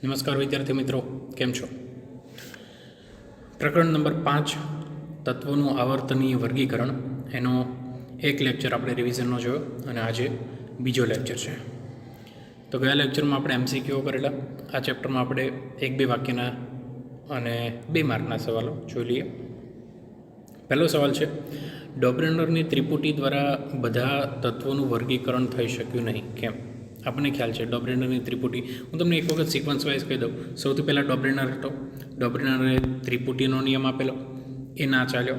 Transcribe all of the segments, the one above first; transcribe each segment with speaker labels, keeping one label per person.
Speaker 1: નમસ્કાર વિદ્યાર્થી મિત્રો, કેમ છો? પ્રકરણ નંબર 5 તત્વોનું આવર્તનીય વર્ગીકરણ એનો એક લેક્ચર આપણે રિવિઝનનો જોયો અને આજે બીજો લેક્ચર છે. તો ગયા લેક્ચરમાં આપણે MCQ કરેલા. આ ચેપ્ટરમાં આપણે 1-2 વાક્યના અને 2 માર્કના સવાલો જોઈ લઈએ. પહેલો સવાલ છે, ડોબ્રેનરની ત્રિપુટી દ્વારા બધા તત્વોનું વર્ગીકરણ થઈ શક્યું નહીં, કેમ? આપણને ખ્યાલ છે ડોબ્રેનરની ત્રિપુટી. હું તમને એક વખત સિક્વન્સ વાઇઝ કહી દઉં. સૌથી પહેલાં ડોબ્રેનર હતો. ડોબ્રેનરે ત્રિપુટીનો નિયમ આપેલો, એ ના ચાલ્યો.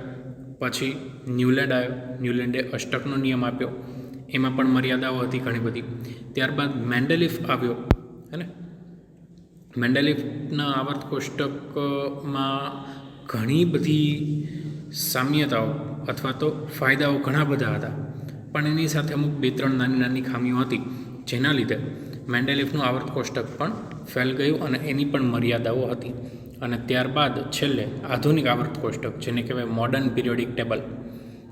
Speaker 1: પછી ન્યૂલેન્ડ આવ્યો. ન્યૂલેન્ડે અષ્ટકનો નિયમ આપ્યો, એમાં પણ મર્યાદાઓ હતી ઘણી બધી. ત્યારબાદ મેન્ડેલિફ આવ્યો, હે ને? મેન્ડેલિફના આવર્ત કોષ્ટકમાં ઘણી બધી સામ્યતાઓ અથવા તો ફાયદાઓ ઘણા બધા હતા, પણ એની સાથે અમુક 2-3 નાની નાની ખામીઓ હતી, જેના લીધે મેન્ડેલિફનું આવર્ત કોષ્ટક પણ ફેલ ગયું અને એની પણ મર્યાદાઓ હતી. અને ત્યારબાદ છેલ્લે આધુનિક આવર્ત કોષ્ટક, જેને કહેવાય મોડર્ન પિરિયોડિક ટેબલ,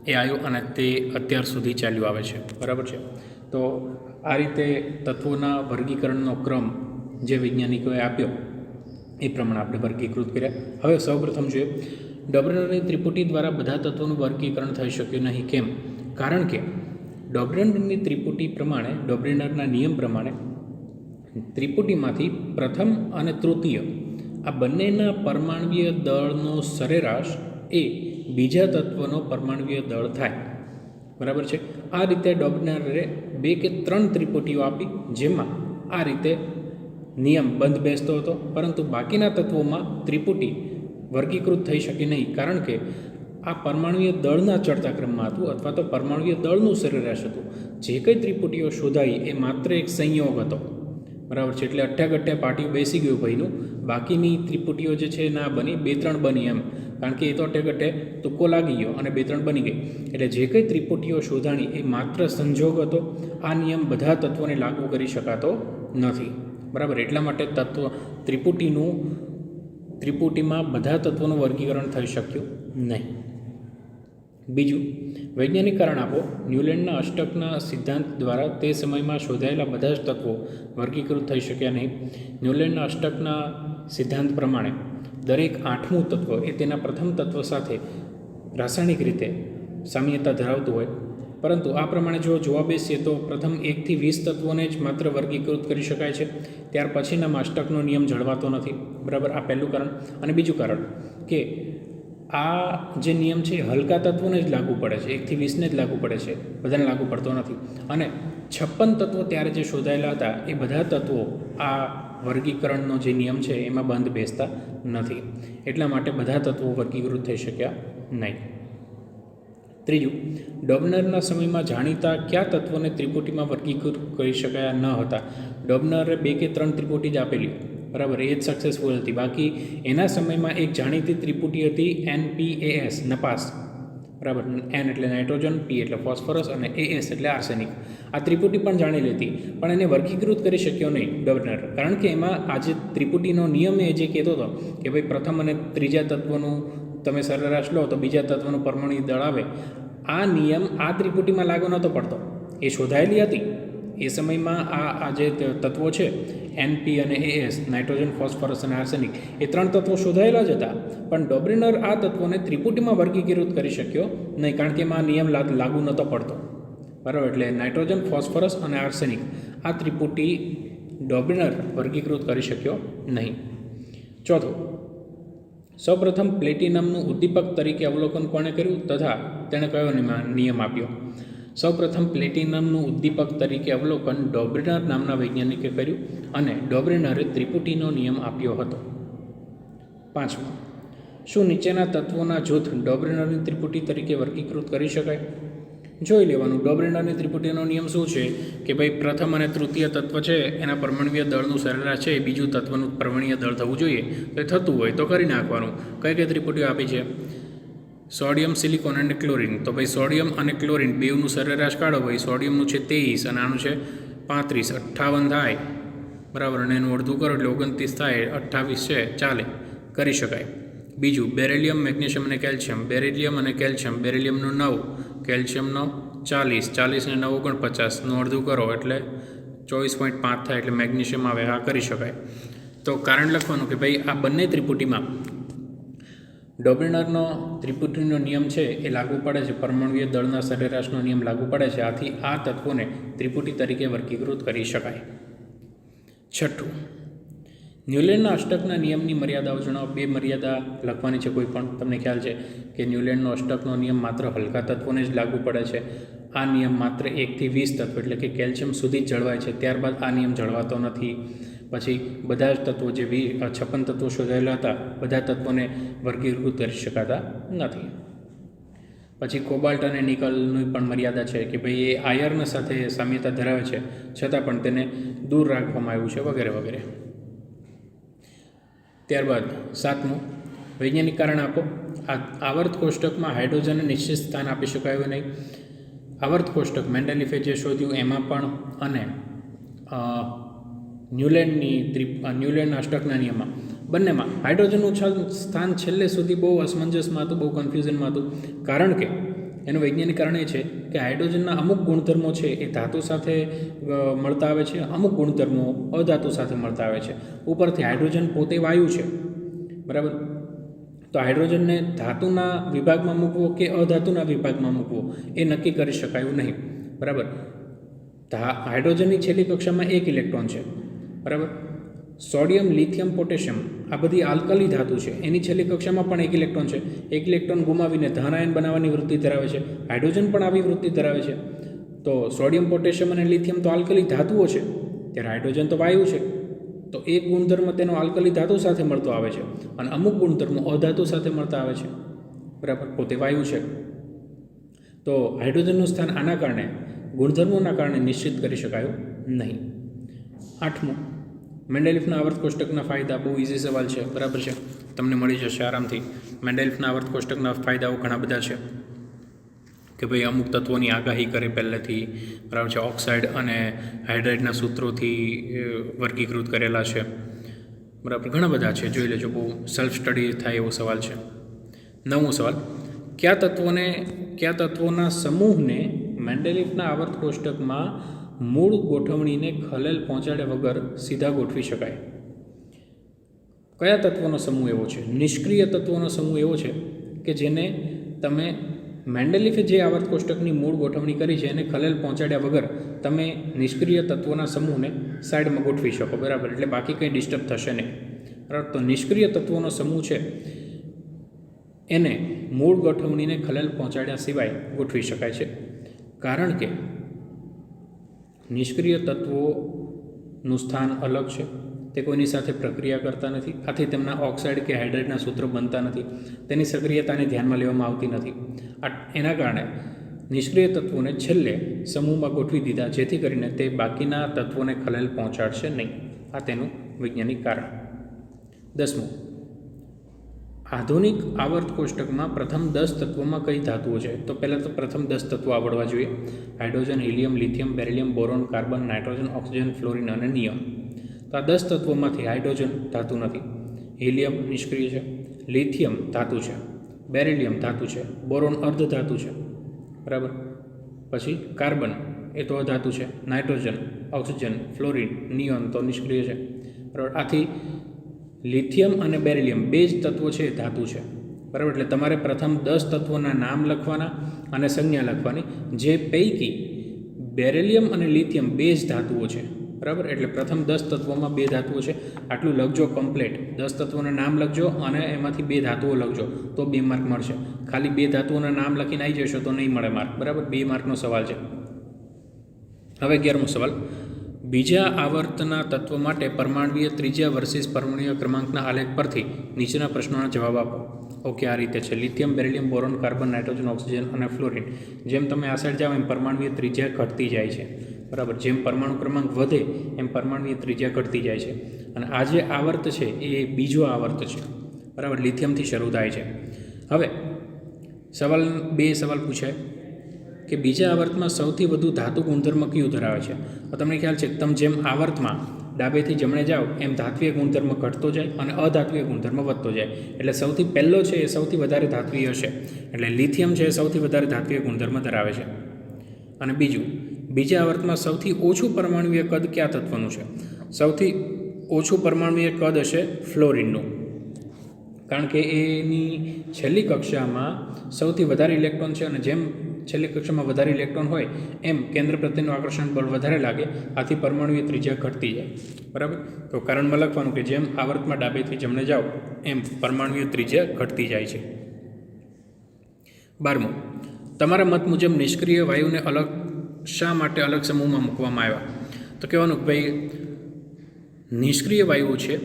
Speaker 1: એ આવ્યું અને તે અત્યાર સુધી ચાલ્યું આવે છે. બરાબર છે? તો આ રીતે તત્વોના વર્ગીકરણનો ક્રમ જે વૈજ્ઞાનિકોએ આપ્યો એ પ્રમાણે આપણે વર્ગીકૃત કર્યા. હવે સૌપ્રથમ જોઈએ, ડોબ્રેનરની ત્રિપુટી દ્વારા બધા તત્વોનું વર્ગીકરણ થઈ શક્યું નહીં, કેમ? કારણ કે ડોબ્રેનરની ત્રિપુટી પ્રમાણે, ડોબ્રેનરના નિયમ પ્રમાણે ત્રિપુટીમાંથી પ્રથમ અને તૃતીય આ બંનેના પરમાણ્વીય દળનો સરેરાશ એ બીજા તત્વનો પરમાણ્વીય દળ થાય. બરાબર છે? આ રીતે ડોબ્રેનરે 2 કે 3 ત્રિપુટીઓ આપી, જેમાં આ રીતે નિયમ બંધ બેસતો હતો, પરંતુ બાકીના તત્વોમાં ત્રિપુટી વર્ગીકૃત થઈ શકી નહીં, કારણ કે આ પરમાણ્વીય દળના ચડતા ક્રમમાં હતું અથવા તો પરમાણ્વીય દળનું સરેરાશ હતું. જે કંઈ ત્રિપુટીઓ શોધાઈ એ માત્ર એક સંયોગ હતો. બરાબર છે? એટલે અઠ્ઠે પાટિયું બેસી ગયું ભાઈનું. બાકીની ત્રિપુટીઓ જે છે ના બની, 2-3 બની એમ, કારણ કે એ તો અઠ્ઠે તુક્કો લાગી ગયો અને 2-3 બની ગઈ. એટલે જે કંઈ ત્રિપુટીઓ શોધાણી એ માત્ર સંજોગ હતો. આ નિયમ બધા તત્વોને લાગુ કરી શકાતો નથી. બરાબર? એટલા માટે ત્રિપુટીમાં બધા તત્વોનું વર્ગીકરણ થઈ શક્યું નહીં. બીજું, વૈજ્ઞાનિક કારણ આપો. ન્યૂલેન્ડના અષ્ટકના સિદ્ધાંત દ્વારા તે સમયમાં શોધાયેલા બધા જ તત્વો વર્ગીકૃત થઈ શક્યા નહીં. ન્યૂલેન્ડના અષ્ટકના સિદ્ધાંત પ્રમાણે દરેક 8મું તત્વ એ તેના પ્રથમ તત્વ સાથે રાસાયણિક રીતે સામ્યતા ધરાવતું હોય, પરંતુ આ પ્રમાણે જો જોવા બેસીએ તો પ્રથમ 1 થી 20 તત્વોને જ માત્ર વર્ગીકૃત કરી શકાય છે. ત્યાર પછીના અષ્ટકનો નિયમ જળવાતો નથી. બરાબર? આ પહેલું કારણ. અને બીજું કારણ કે આ જે નિયમ છે એ હલકા તત્વોને જ લાગુ પડે છે, 1 થી 20ને જ લાગુ પડે છે, બધાને લાગુ પડતો નથી. અને 56 તત્વો ત્યારે જે શોધાયેલા હતા એ બધા તત્વો આ વર્ગીકરણનો જે નિયમ છે એમાં બંધ બેસતા નથી. એટલા માટે બધા તત્વો વર્ગીકૃત થઈ શક્યા નહીં. ત્રીજું, ડોબ્રેનરના સમયમાં જાણીતા કયા તત્વોને ત્રિપુટીમાં વર્ગીકૃત કરી શકાયા ન હતા? ડોબ્રેનરે 2 કે 3 ત્રિપુટી જ આપેલી. બરાબર? એ જ સક્સેસફુલ હતી. બાકી એના સમયમાં એક જાણીતી ત્રિપુટી હતી NPAS, નપાસ. બરાબર? N એટલે નાઇટ્રોજન, P એટલે ફોસ્ફરસ અને AS એટલે આર્સેનિક. આ ત્રિપુટી પણ જાણેલી હતી, પણ એને વર્ગીકૃત કરી શક્યો નહીં ડોબ્રેનર, કારણ કે એમાં આજે ત્રિપુટીનો નિયમ એ જે કહેતો હતો કે ભાઈ પ્રથમ અને ત્રીજા તત્વનું તમે સરેરાશ લો તો બીજા તત્વનું પરમાણુ દળ આવે, આ નિયમ આ ત્રિપુટીમાં લાગુ નહોતો પડતો. એ શોધાયેલી હતી એ સમયમાં. આ જે તત્વો છે NP અને AS, નાઇટ્રોજન, ફોસ્ફરસ અને આર્સેનિક, એ 3 તત્વો શોધાયેલા જ હતા, પણ ડોબ્રેનર આ તત્વોને ત્રિપુટીમાં વર્ગીકૃત કરી શક્યો નહીં, કારણ કે એમાં નિયમ લાગુ નહોતો પડતો. બરાબર? એટલે નાઇટ્રોજન, ફોસ્ફરસ અને આર્સેનિક આ ત્રિપુટી ડોબ્રેનર વર્ગીકૃત કરી શક્યો નહીં. ચોથું, સૌપ્રથમ પ્લેટિનમનું ઉદ્દીપક તરીકે અવલોકન કોણે કર્યું તથા તેણે કયો નિયમ આપ્યો? સૌપ્રથમ પ્લેટિનમનું ઉદ્દીપક તરીકે અવલોકન ડોબ્રેનર નામના વૈજ્ઞાનિકે કર્યું અને ડોબ્રેનરે ત્રિપુટીનો નિયમ આપ્યો હતો. 5મું, શું નીચેના તત્વોના જૂથ ડોબ્રેનરની ત્રિપુટી તરીકે વર્ગીકૃત કરી શકાય? જોઈ લેવાનું. ડોબ્રેનરની ત્રિપુટીનો નિયમ શું છે કે ભાઈ પ્રથમ અને તૃતીય તત્વ છે એના પરમાણ્વીય દળનું સરેરાશ છે એ બીજું તત્વનું પરમાણ્વીય દળ થવું જોઈએ. તો એ થતું હોય તો કરી નાખવાનું. કઈ કઈ ત્રિપુટીઓ આપી છે? સોડિયમ, સિલિકોન અને ક્લોરિન. તો ભાઈ સોડિયમ અને ક્લોરિન બેવનું સરેરાશ કાઢો. ભાઈ સોડિયમનું છે 23 અને આનું છે 35, 58 થાય. બરાબર? અને એનું અડધું કરો એટલે 29 થાય, 28 છે, ચાલે, કરી શકાય. બીજું, બેરિલિયમ, મેગ્નેશિયમ અને કેલ્શિયમ. બેરિલિયમ અને કેલ્શિયમ, બેરિલિયમનું 9, કેલ્શિયમનો 40, 40 ને 9 49, નું અડધું કરો એટલે 24.5 થાય, એટલે મેગ્નેશિયમ આવે. આ કરી શકાય. તો કારણ લખવાનું કે ભાઈ આ બંને ત્રિપુટીમાં ડોબેનરનો ત્રિપુટીનો નિયમ છે એ લાગુ પડે છે, પરમાણુય દળના સરેરાશનો નિયમ લાગુ પડે છે. આથી આ તત્વોને ત્રિપુટી તરીકે વર્ગીકૃત કરી શકાય. છઠ્ઠું, ન્યુલેન્ડના અષ્ટકના નિયમની મર્યાદાઓ જણાવો. બે મર્યાદા લખવાની છે કોઈ પણ. તમને ખ્યાલ છે કે ન્યુલેન્ડનો અષ્ટકનો નિયમ માત્ર હલકા તત્વોને જ લાગુ પડે છે. આ નિયમ માત્ર 1 થી 20 તત્વો એટલે કે કેલ્શિયમ સુધી જ જળવાય છે. ત્યારબાદ આ નિયમ જળવાતો નથી. પછી બધા જ તત્વો જે 56 તત્વો શોધાયેલા હતા બધા તત્વોને વર્ગીકૃત કરી શકાતા નથી. પછી કોબાલ્ટ અને નિકલની પણ મર્યાદા છે કે ભાઈ એ આયર્ન સાથે સામ્યતા ધરાવે છે છતાં પણ તેને દૂર રાખવામાં આવ્યું છે વગેરે વગેરે. ત્યારબાદ 7મું, વૈજ્ઞાનિક કારણ આપો. આવર્ત કોષ્ટકમાં હાઇડ્રોજનને નિશ્ચિત સ્થાન આપી શકાયું નહીં. આવર્ત કોષ્ટક મેન્ડેલિફે જે શોધ્યું એમાં પણ અને ન્યુલેન્ડના અષ્ટકના નિયમમાં બંનેમાં હાઇડ્રોજનનું સ્થાન છેલ્લે સુધી બહુ અસમંજસમાં હતું, બહુ કન્ફ્યુઝનમાં હતું. કારણ કે એનું વૈજ્ઞાનિક કારણ એ છે કે હાઇડ્રોજનના અમુક ગુણધર્મો છે એ ધાતુ સાથે મળતા આવે છે, અમુક ગુણધર્મો અધાતુ સાથે મળતા આવે છે. ઉપરથી હાઇડ્રોજન પોતે વાયુ છે, બરાબર. તો હાઇડ્રોજનને ધાતુના વિભાગમાં મૂકવો કે અધાતુના વિભાગમાં મૂકવો એ નક્કી કરી શકાયું નહીં, બરાબર. હાઇડ્રોજનની છેલ્લી કક્ષામાં 1 ઇલેક્ટ્રોન છે, બરાબર. સોડિયમ, લિથિયમ, પોટેશિયમ આ બધી આલ્કલી ધાતુ છે. એની છેલ્લી કક્ષામાં પણ 1 ઇલેક્ટ્રોન છે. 1 ઇલેક્ટ્રોન ગુમાવીને ધન આયન બનાવવાની વૃત્તિ ધરાવે છે. હાઇડ્રોજન પણ આવી વૃત્તિ ધરાવે છે. તો સોડિયમ, પોટેશિયમ અને લિથિયમ તો આલ્કલી ધાતુઓ છે, ત્યારે હાઇડ્રોજન તો વાયુ છે. તો એક ગુણધર્મ તેનો આલ્કલી ધાતુ સાથે મળતો આવે છે અને અમુક ગુણધર્મો અધાતુ સાથે મળતા આવે છે, બરાબર. પોતે વાયુ છે. તો હાઇડ્રોજનનું સ્થાન આના કારણે ગુણધર્મોના કારણે નિશ્ચિત કરી શકાયું નહીં. 8મું, મેન્ડેલિફના આવર્ત કોષ્ટકના ફાયદા. બહુ ઇઝી સવાલ છે, બરાબર છે, તમને મળી જશે આરામથી. મેન્ડેલિફના આવર્ત કોષ્ટકના ફાયદાઓ ઘણા બધા છે કે ભાઈ અમુક તત્વોની આગાહી કરે પહેલેથી, બરાબર છે. ઓક્સાઇડ અને હાઇડ્રાઇડના સૂત્રોથી વર્ગીકૃત કરેલા છે, બરાબર. ઘણા બધા છે, જોઈ લેજો. બહુ સેલ્ફ સ્ટડી થાય એવો સવાલ છે. 9મો સવાલ, કયા તત્વોના સમૂહને મેન્ડેલિફના આવર્ત કોષ્ટકમાં મૂળ ગોઠવણીને ખલેલ પહોંચાડ્યા વગર સીધા ગોઠવી શકાય? કયા તત્વોનો સમૂહ એવો છે? નિષ્ક્રિય તત્વોનો સમૂહ એવો છે કે જેને તમે મેન્ડેલિફે જે આવર્ત કોષ્ટકની મૂળ ગોઠવણી કરી છે એને ખલેલ પહોંચાડ્યા વગર તમે નિષ્ક્રિય તત્વોના સમૂહને સાઈડમાં ગોઠવી શકો, બરાબર. એટલે બાકી કંઈ ડિસ્ટર્બ થશે નહીં, બરાબર. તો નિષ્ક્રિય તત્વોનો સમૂહ છે એને મૂળ ગોઠવણીને ખલેલ પહોંચાડ્યા સિવાય ગોઠવી શકાય છે. કારણ કે નિષ્ક્રિય તત્વોનું સ્થાન અલગ છે, તે કોઈની સાથે પ્રક્રિયા કરતા નથી, આથી તેમના ઓક્સાઇડ કે હાઇડ્રેટના સૂત્રો બનતા નથી, તેની સક્રિયતાને ધ્યાનમાં લેવામાં આવતી નથી. એના કારણે નિષ્ક્રિય તત્વોને છેલ્લે સમૂહમાં ગોઠવી દીધા, જેથી કરીને તે બાકીના તત્વોને ખલેલ પહોંચાડશે નહીં. આ તેનું વૈજ્ઞાનિક કારણ. 10મું, આધુનિક આવર્ત કોષ્ટકમાં પ્રથમ 10 તત્વોમાં કઈ ધાતુઓ છે? તો પહેલાં તો પ્રથમ 10 તત્વો આવડવા જોઈએ. Hydrogen, helium, lithium, beryllium, boron, carbon, nitrogen, oxygen, fluorine અને નિયોન. તો આ 10 તત્વોમાંથી હાઇડ્રોજન ધાતુ નથી, હિલિયમ નિષ્ક્રિય છે, લિથિયમ ધાતુ છે, બેરિલિયમ ધાતુ છે, બોરોન અર્ધ ધાતુ છે, બરાબર. પછી કાર્બન એ તો અધાતુ છે, નાઇટ્રોજન, ઓક્સિજન, ફ્લોરિન, નિયોન તો નિષ્ક્રિય છે, બરાબર. આથી લિથિયમ અને બેરિલિયમ 2 જ તત્વો છે એ ધાતુ છે, બરાબર. એટલે તમારે પ્રથમ 10 તત્વોના નામ લખવાના અને સંજ્ઞા લખવાની, જે પૈકી બેરિલિયમ અને લિથિયમ 2 જ ધાતુઓ છે, બરાબર. એટલે પ્રથમ 10 તત્વોમાં 2 ધાતુઓ છે. આટલું લખજો કમ્પ્લીટ. 10 તત્વોના નામ લખજો અને એમાંથી 2 ધાતુઓ લખજો તો 2 માર્ક મળશે. ખાલી 2 ધાતુઓના નામ લખીને આવી જશો તો નહીં મળે માર્ક, બરાબર. 2 માર્કનો સવાલ છે. હવે 11મો સવાલ, બીજા આવર્તના તત્વ માટે પરમાણ્વીય ત્રિજ્યા વર્સિસ પરમાણ્વીય ક્રમાંકના આલેખ પરથી નીચેના પ્રશ્નોના જવાબ આપો. ઓકે, આ રીતે છે. Lithium, beryllium, boron, carbon, nitrogen, oxygen અને ફ્લોરિન. જેમ તમે આ સાઈડ જાઓ એમ પરમાણ્વીય ત્રિજ્યા ઘટતી જાય છે, બરાબર. જેમ પરમાણુ ક્રમાંક વધે એમ પરમાણ્વીય ત્રિજ્યા ઘટતી જાય છે. અને આ જે આવર્ત છે એ બીજો આવર્ત છે, બરાબર. લિથિયમથી શરૂ થાય છે. હવે બે સવાલ પૂછાય કે બીજા આવર્તમાં સૌથી વધુ ધાતુ ગુણધર્મ કયું ધરાવે છે? તો તમને ખ્યાલ છે કે તમે જેમ આવર્તમાં ડાબેથી જમણે જાઓ એમ ધાત્વીય ગુણધર્મ ઘટતો જાય અને અધાત્વીય ગુણધર્મ વધતો જાય. એટલે સૌથી પહેલો છે એ સૌથી વધારે ધાત્વીય છે, એટલે લિથિયમ છે એ સૌથી વધારે ધાત્વીય ગુણધર્મ ધરાવે છે. અને બીજું, બીજા આવર્તમાં સૌથી ઓછું પરમાણુય કદ કયા તત્વનું છે? સૌથી ઓછું પરમાણુય કદ હશે ફ્લોરિનનું, કારણ કે એની છેલ્લી કક્ષામાં સૌથી વધારે ઇલેક્ટ્રોન છે અને જેમ છેલ્લી કક્ષામાં વધારે ઇલેક્ટ્રોન હોય એમ કેન્દ્ર પ્રત્યેનું આકર્ષણ બળ વધારે લાગે, આથી પરમાણુય ત્રિજ્યા ઘટતી જાય. બરાબર. તો કારણમાં લખવાનું કે જેમ આવર્તમાં ડાબેથી જમણે જાઓ એમ પરમાણુય ત્રિજ્યા ઘટતી જાય છે. 12મું, તમારા મત મુજબ નિષ્ક્રિય વાયુને શા માટે અલગ સમૂહમાં મૂકવામાં આવ્યા? તો કહેવાનું કે ભાઈ નિષ્ક્રિય વાયુઓ છે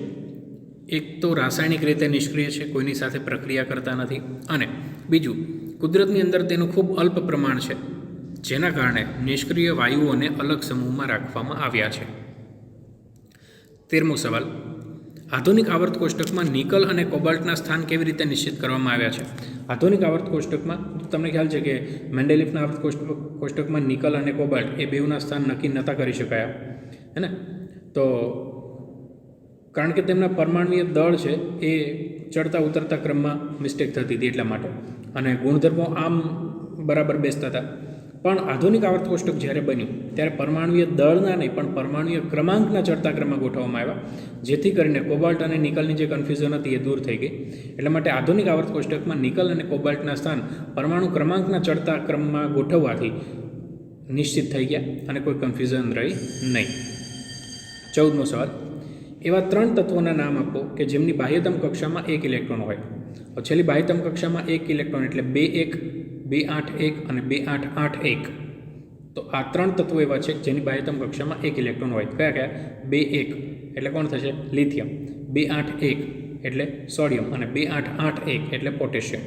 Speaker 1: એક તો રાસાયણિક રીતે નિષ્ક્રિય છે, કોઈની સાથે પ્રક્રિયા કરતા નથી, અને બીજું કુદરતની અંદર તેનું ખૂબ અલ્પ પ્રમાણ છે, જેના કારણે નિષ્ક્રિય વાયુઓને અલગ સમૂહમાં રાખવામાં આવ્યા છે. 13મો સવાલ, આધુનિક આવર્ત કોષ્ટકમાં નિકલ અને કોબાલ્ટના સ્થાન કેવી રીતે નિશ્ચિત કરવામાં આવ્યા છે? આધુનિક આવર્ત કોષ્ટકમાં તમને ખ્યાલ છે કે મેન્ડેલિફના આવર્ત કોષ્ટકમાં નિકલ અને કોબાલ્ટ એ બેઉના સ્થાન નક્કી નહોતા કરી શકાયા, હે ને? તો કારણ કે તેમના પરમાણુય દળ છે એ ચડતા ઉતરતા ક્રમમાં મિસ્ટેક થતી હતી એટલા માટે, અને ગુણધર્મો આમ બરાબર બેસતા હતા. પણ આધુનિક આવર્ત કોષ્ટક જ્યારે બન્યું ત્યારે પરમાણુય દળના નહીં પણ પરમાણુય ક્રમાંકના ચડતા ક્રમમાં ગોઠવવામાં આવ્યા, જેથી કરીને કોબાલ્ટ અને નિકલની જે કન્ફ્યુઝન હતી એ દૂર થઈ ગઈ. એટલા માટે આધુનિક આવર્ત કોષ્ટકમાં નિકલ અને કોબાલ્ટના સ્થાન પરમાણુ ક્રમાંકના ચડતા ક્રમમાં ગોઠવવાથી નિશ્ચિત થઈ ગયા અને કોઈ કન્ફ્યુઝન રહી નહીં. 14મો સવાલ, એવા 3 તત્વોના નામ આપો કે જેમની બાહ્યતમ કક્ષામાં 1 ઇલેક્ટ્રોન હોય. છેલ્લી બાહ્યતમ કક્ષામાં 1 ઇલેક્ટ્રોન એટલે 2 1 2 8 1 અને 2 8 8 1. તો આ 3 તત્વો એવા છે જેની બાહ્યતમ કક્ષામાં 1 ઇલેક્ટ્રોન હોય. કયા કયા? 2 1 એટલે કોણ થશે? લિથિયમ. 2 8 1 એટલે સોડિયમ અને 2 8 8 1 એટલે પોટેશિયમ.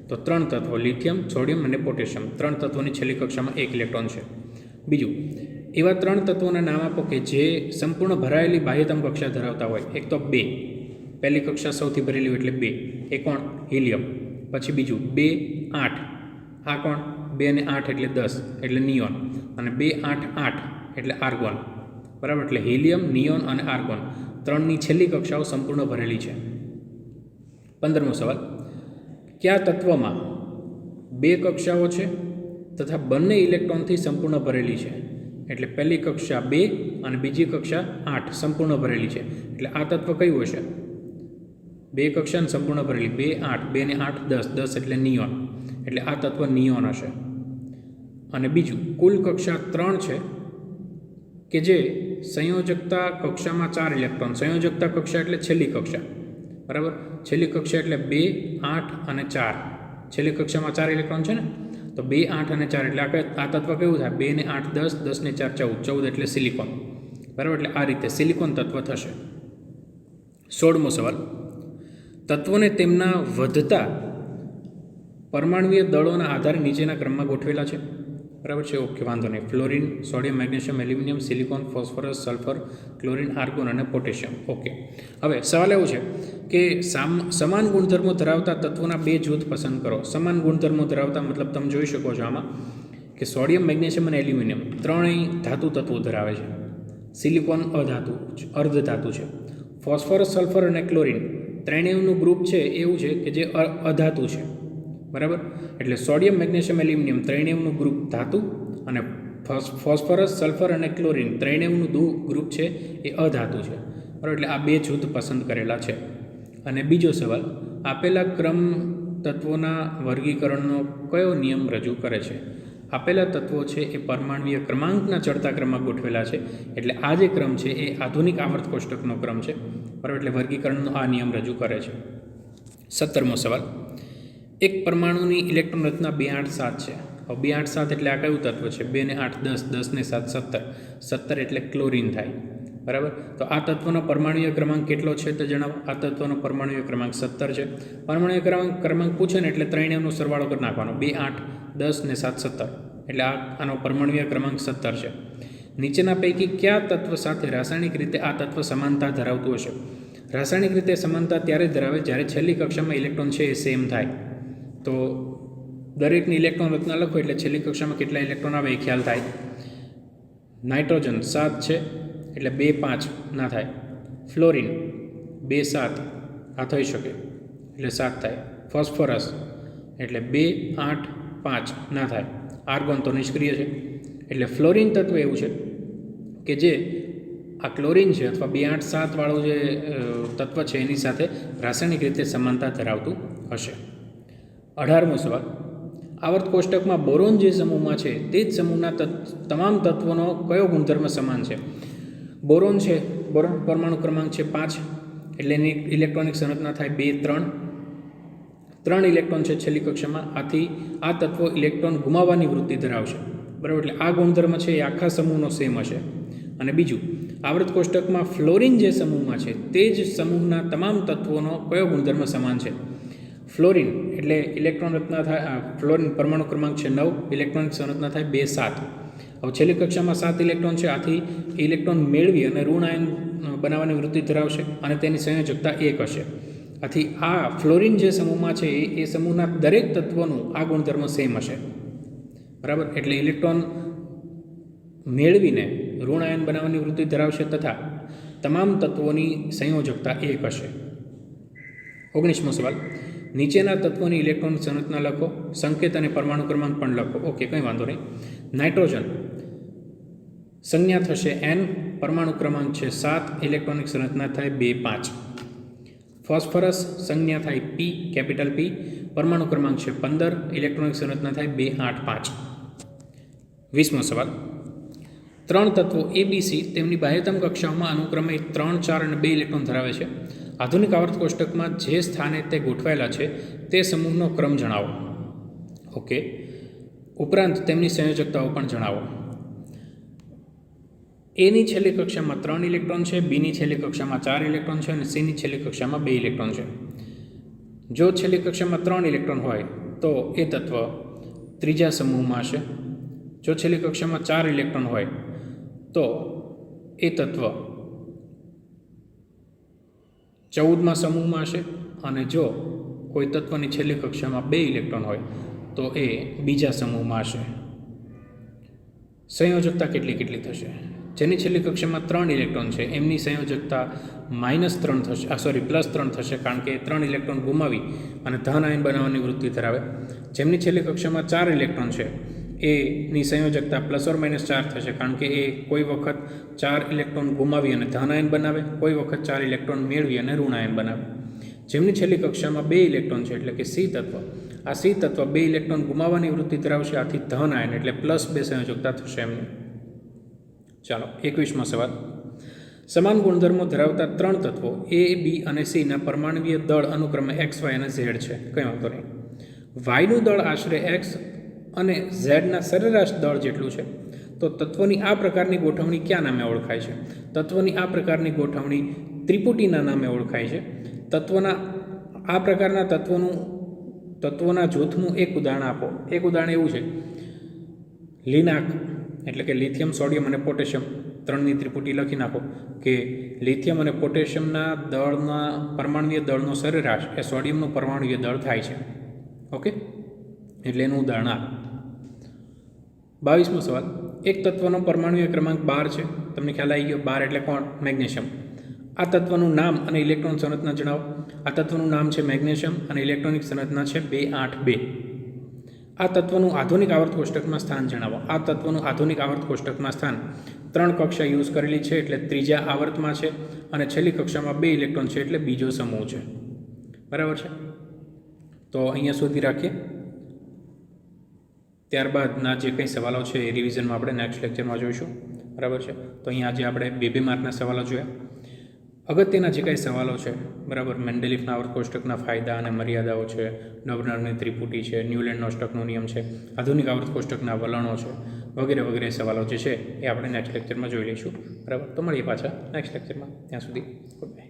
Speaker 1: તો 3 તત્વો લિથિયમ, સોડિયમ અને પોટેશિયમ 3 તત્વોની છેલ્લી કક્ષામાં 1 ઇલેક્ટ્રોન છે. બીજું, એવા 3 તત્વોના નામ આપો કે જે સંપૂર્ણ ભરાયેલી બાહ્યતમ કક્ષા ધરાવતા હોય. એક તો 2, પહેલી કક્ષા સૌથી ભરેલી હોય એટલે 2, એ કોણ? હિલિયમ. પછી બીજું 2 8, આ કોણ? 2 અને 8 એટલે 10 એટલે નિયોન, અને 2 8 8 એટલે આર્ગોન. બરાબર. એટલે હિલિયમ, નિયોન અને આર્ગોન 3ની છેલ્લી કક્ષાઓ સંપૂર્ણ ભરેલી છે. 15મો સવાલ, કયા તત્વમાં 2 કક્ષાઓ છે તથા બંને ઇલેક્ટ્રોનથી સંપૂર્ણ ભરેલી છે? એટલે પહેલી કક્ષા 2 અને બીજી કક્ષા 8 સંપૂર્ણ ભરેલી છે. એટલે આ તત્વ કયું હશે? 2 કક્ષાને સંપૂર્ણ ભરેલી, 2 8, 2 ને 8 10, 10 એટલે નિયોન, એટલે આ તત્વ નિયોન હશે. અને બીજું, કુલ કક્ષા 3 છે કે જે સંયોજકતા કક્ષામાં 4 ઇલેક્ટ્રોન, સંયોજકતા કક્ષા એટલે છેલ્લી કક્ષા, બરાબર. છેલ્લી કક્ષા એટલે 2 8 અને 4, છેલ્લી કક્ષામાં 4 ઇલેક્ટ્રોન છે ને, તો 2 8 અને 4 એટલે આ તત્વ કેવું થાય? 2 ને 8 10, 10 ને 4 14, 14 એટલે સિલિકોન, બરાબર. એટલે આ રીતે સિલિકોન તત્વ થશે. 16મો સવાલ, તત્વોને તેમના વધતા પરમાણુય દળોના આધારે નીચેના ક્રમમાં ગોઠવેલા છે. બરાબર છે? ઓકે, વાંધો નહીં. Fluorine, sodium, magnesium, aluminium, silicon, phosphorus, sulphur, chlorine, argon અને પોટેશિયમ. ઓકે. હવે સવાલ એવો છે કે સમાન ગુણધર્મો ધરાવતા તત્વોના 2 જૂથ પસંદ કરો. સમાન ગુણધર્મો ધરાવતા મતલબ તમે જોઈ શકો છો આમાં કે સોડિયમ, મેગ્નેશિયમ અને એલ્યુમિનિયમ ત્રણેય ધાતુ તત્વો ધરાવે છે. સિલિકોન અર્ધ ધાતુ છે. ફોસ્ફરસ, સલ્ફર અને ક્લોરિન ત્રણેયનું ગ્રુપ છે એવું છે કે જે અધાતુ છે. બરાબર. એટલે સોડિયમ, મેગ્નેશિયમ, એલ્યુમિનિયમ ત્રણેયનું ગ્રુપ ધાતુ, અને ફોસ્ફરસ, સલ્ફર અને ક્લોરિન ત્રણેયનું ગ્રુપ છે એ અધાતુ છે. બરાબર. એટલે આ 2 જૂથ પસંદ કરેલા છે. અને બીજો સવાલ, આપેલા ક્રમ તત્વોના વર્ગીકરણનો કયો નિયમ રજૂ કરે છે? આપેલા તત્વો છે એ પરમાણુય ક્રમાંકના ચડતા ક્રમમાં ગોઠવેલા છે. એટલે આ જે ક્રમ છે એ આધુનિક આવર્ત કોષ્ટકનો ક્રમ છે. બરાબર. એટલે વર્ગીકરણનો આ નિયમ રજૂ કરે છે. 17મો સવાલ, એક પરમાણુની ઇલેક્ટ્રોન રચના 2 8 7 છે. હવે 2 8 7 એટલે આ કયું તત્વ છે? 2 ને 8 10, 10 ને 7 17, 17 એટલે ક્લોરિન થાય. બરાબર. તો આ તત્વનો પરમાણુય ક્રમાંક કેટલો છે તે જણાવો. આ તત્વનો પરમાણુય ક્રમાંક 17 છે. પરમાણુય ક્રમાંક પૂછે ને એટલે ત્રણેયનો સરવાળો કરી નાખવાનો. 2 8 10 ને 7 17 એટલે આનો પરમાણુય ક્રમાંક 17 છે. નીચેના પૈકી કયા તત્વ સાથે રાસાયણિક રીતે આ તત્વ સમાનતા ધરાવતું હશે? રાસાયણિક રીતે સમાનતા ત્યારે ધરાવે જ્યારે છેલ્લી કક્ષામાં ઇલેક્ટ્રોન છે એ સેમ થાય. તો દરેકની ઇલેક્ટ્રોન રચના લખો એટલે છેલ્લી કક્ષામાં કેટલા ઇલેક્ટ્રોન આવે એ ખ્યાલ થાય. નાઇટ્રોજન 7 છે એટલે 2 5 ના થાય. ફ્લોરિન 2 7 આ થઈ શકે એટલે 7 થાય. ફોસ્ફરસ એટલે 2 8 5 ના થાય. આર્ગોન તો નિષ્ક્રિય છે એટલે ફ્લોરિન તત્વ એવું છે કે જે આ ક્લોરિન છે અથવા 287 વાળું જે તત્વ છે એની સાથે રાસાયણિક રીતે સમાનતા ધરાવતું હશે. 18મો સવાલ, આવર્ત કોષ્ટકમાં બોરોન જે સમૂહમાં છે તે જ સમૂહના તમામ તત્વોનો કયો ગુણધર્મ સમાન છે? બોરોન છે, બોરોન પરમાણુ ક્રમાંક છે 5, એટલે એની ઇલેક્ટ્રોનિક સંરચના થાય 2 3 ઇલેક્ટ્રોન છે છેલ્લી કક્ષામાં, આથી આ તત્વો ઇલેક્ટ્રોન ગુમાવવાની વૃત્તિ ધરાવશે. બરાબર, એટલે આ ગુણધર્મ છે એ આખા સમૂહનો સેમ હશે. અને બીજું, આવર્ત કોષ્ટકમાં ફ્લોરિન જે સમૂહમાં છે તે જ સમૂહના તમામ તત્વોનો કયો ગુણધર્મ સમાન છે? ફ્લોરિન એટલે ઇલેક્ટ્રોન રચના થાય, ફ્લોરિન પરમાણુ ક્રમાંક છે 9, ઇલેક્ટ્રોનિક સંરચના થાય 2 7. હવે છેલ્લી કક્ષામાં 7 ઇલેક્ટ્રોન છે, આથી ઇલેક્ટ્રોન મેળવી અને ઋણ આયન બનાવવાની વૃત્તિ ધરાવશે અને તેની સંયોજકતા 1 હશે. આથી આ ફ્લોરિન જે સમૂહમાં છે એ સમૂહના દરેક તત્વોનું આ ગુણધર્મ સેમ હશે. બરાબર, એટલે ઇલેક્ટ્રોન મેળવીને ઋણ આયન બનાવવાની વૃત્તિ ધરાવશે તથા તમામ તત્વોની સંયોજકતા 1 હશે. 19મો સવાલ, નીચેના તત્વોની ઇલેક્ટ્રોન સંરચના લખો, સંકેત અને પરમાણુ ક્રમાંક પણ લખો. ઓકે, કંઈ વાંધો નહીં. નાઇટ્રોજન સંજ્ઞા થશે N, પરમાણુ ક્રમાંક છે 7, ઇલેક્ટ્રોનિક સંરચના થાય 2 5. ફોસ્ફરસ સંજ્ઞા થાય P, કેપિટલ P, પરમાણુ ક્રમાંક છે 15, ઇલેક્ટ્રોનિક સંરચના થાય 2 8 5. 20મો સવાલ, 3 તત્વો ABC તેમની બાહ્યતમ કક્ષાઓમાં અનુક્રમે 3 4 અને 2 ઇલેક્ટ્રોન ધરાવે છે. આધુનિક આવર્ત કોષ્ટકમાં જે સ્થાને તે ગોઠવાયેલા છે તે સમૂહનો ક્રમ જણાવો. ઓકે, ઉપરાંત તેમની સંયોજકતાઓ પણ જણાવો. એની છેલ્લી કક્ષામાં 3 ઇલેક્ટ્રોન છે, બીની છેલ્લી કક્ષામાં 4 ઇલેક્ટ્રોન છે અને સીની છેલ્લી કક્ષામાં 2 ઇલેક્ટ્રોન છે. જો છેલ્લી કક્ષામાં 3 ઇલેક્ટ્રોન હોય તો એ તત્વ ત્રીજા સમૂહમાં હશે. જો છેલ્લી કક્ષામાં 4 ઇલેક્ટ્રોન હોય તો એ તત્વ 14મા સમૂહમાં હશે અને જો કોઈ તત્વની છેલ્લી કક્ષામાં 2 ઇલેક્ટ્રોન હોય તો એ બીજા સમૂહમાં હશે. સંયોજકતા કેટલી થશે? જેની છેલ્લી કક્ષામાં 3 ઇલેક્ટ્રોન છે એમની સંયોજકતા -3 થશે, +3 થશે, કારણ કે 3 ઇલેક્ટ્રોન ગુમાવી અને ધન આયન બનાવવાની વૃત્તિ ધરાવે. જેમની છેલ્લી કક્ષામાં 4 ઇલેક્ટ્રોન છે એની સંયોજકતા ±4 થશે, કારણ કે એ કોઈ વખત 4 ઇલેક્ટ્રોન ગુમાવી અને ધન આયન બનાવે, કોઈ વખત 4 ઇલેક્ટ્રોન મેળવી અને ઋણ આયન બનાવે. જેમની છેલ્લી કક્ષામાં 2 ઇલેક્ટ્રોન છે એટલે કે C તત્વ, આ C તત્વ 2 ઇલેક્ટ્રોન ગુમાવવાની વૃત્તિ ધરાવશે, આથી ધન આયન એટલે +2 સંયોજકતા થશે એમની. ચાલો, 21મો સવાલ, સમાન ગુણધર્મો ધરાવતા 3 તત્વો A, B અને C ના પરમાણુવીય દળ અનુક્રમે X, Y અને Z છે. કંઈ વાંધો નહીં. Yનું દળ આશરે X અને ઝેડના સરેરાશ દળ જેટલું છે, તો તત્વોની આ પ્રકારની ગોઠવણી કયા નામે ઓળખાય છે? તત્વોની આ પ્રકારની ગોઠવણી ત્રિપુટીના નામે ઓળખાય છે. આ પ્રકારના તત્વોના જૂથનું એક ઉદાહરણ આપો. એક ઉદાહરણ એવું છે, લિનાક એટલે કે લિથિયમ, સોડિયમ અને પોટેશિયમ, 3ની ત્રિપુટી લખી નાખો કે લિથિયમ અને પોટેશિયમના દળના પરમાણુવીય દળનો સરેરાશ એ સોડિયમનું પરમાણુવીય દળ થાય છે. ઓકે, એટલે એનું ઉદાહરણ આ. 22મો સવાલ, એક તત્વનો પરમાણુવીય ક્રમાંક 12 છે. તમને ખ્યાલ આવી ગયો, 12 એટલે કોણ? મેગ્નેશિયમ. આ તત્વનું નામ અને ઇલેક્ટ્રોન સંરચના જણાવો. આ તત્વનું નામ છે મેગ્નેશિયમ અને ઇલેક્ટ્રોનિક સંરચના છે 2 8 2. આ તત્વનું આધુનિક આવર્ત કોષ્ટકમાં સ્થાન જણાવો. આ તત્વનું આધુનિક આવર્ત કોષ્ટકમાં સ્થાન 3 કક્ષા યુઝ કરેલી છે એટલે ત્રીજા આવર્તમાં છે અને છેલ્લી કક્ષામાં 2 ઇલેક્ટ્રોન છે એટલે બીજો સમૂહ છે. બરાબર છે, તો અહીંયા સુધી રાખીએ. ત્યારબાદના જે કંઈ સવાલો છે એ રિવિઝનમાં આપણે નેક્સ્ટ લેક્ચરમાં જોઈશું. બરાબર છે, તો અહીંયા આજે આપણે 2 માર્કના સવાલો જોયા. અગત્યના જે કંઈ સવાલો છે, બરાબર, મેન્ડેલિફના આવર્ત કોષ્ટકના ફાયદા અને મર્યાદાઓ છે, ડોબનરની ત્રિપુટી છે, ન્યૂલેન્ડનો અષ્ટકનો નિયમ છે, આધુનિક આવર્ત કોષ્ટકના વલણો છે, વગેરે સવાલો જે છે એ આપણે નેક્સ્ટ લેક્ચરમાં જોઈ લઈશું. બરાબર, તો મળીએ પાછા નેક્સ્ટ લેક્ચરમાં. ત્યાં સુધી ગુડ બાય.